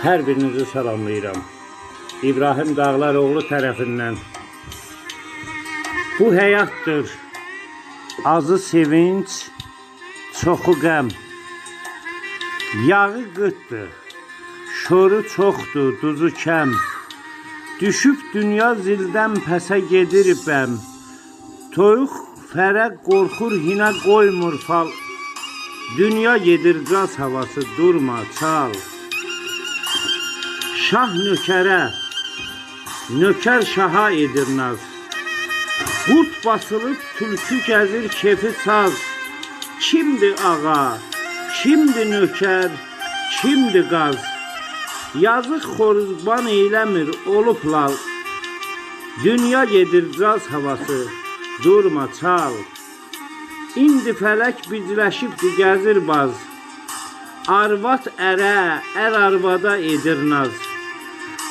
Hər birinizi salamlayıram. İbrahim Dağlaroğlu tərəfindən. Bu həyatdır. Azı sevinç, çoxu qəm. Yağı qıtdır, şoru çoxdur, duzu kəm. Düşüb dünya zildən pəsə gedir bəm. Toyuq fərəq qorxur, hinə qoymur fal. Dünya gedir caz havası, durma, çal. Şah nökərə, nökər şaha edir naz. Qurt basılıb, tülkü gəzir, kefi saz. Kimdir ağa, kimdir nökər, kimdir qaz? Yazıq xoruzban eyləmir, olub lal. Dünya gedir caz havası, durma, çal. İndi fələk bizləşibdir, gəzir baz. Arvad ərə, ər arvada edir naz.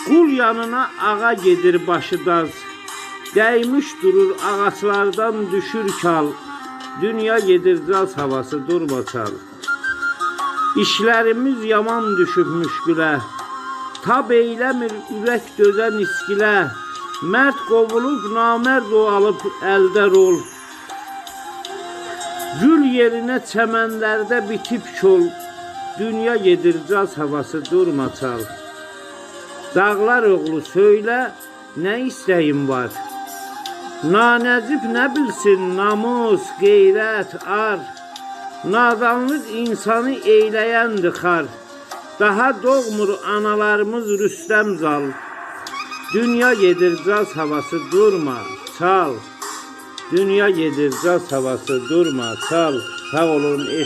Qul yanına ağa gedir başı daz. Dəymiş durur ağaçlardan düşür kal. Dünya gedir caz havası, durma, çal. İşlərimiz yaman düşüb müşkülə. Tab eyləmir ürək dözən iskilə. Mərd qovulub, namərd o alıb əldə rol. Gül yerinə çəmənlərdə bitib kol. Dünya gedir caz havası, durma, çal. Dağlaroğlu söylə, nə istəyin var? Nanəcib nə bilsin, namus, qeyrət, ar. Nadanlıq insanı eyləyəndir xar. Daha doğmur analarımız Rüstəm zal. Dünya gedir caz havası, durma, çal. Dünya gedir caz havası, durma, çal. Sağ olun, eşq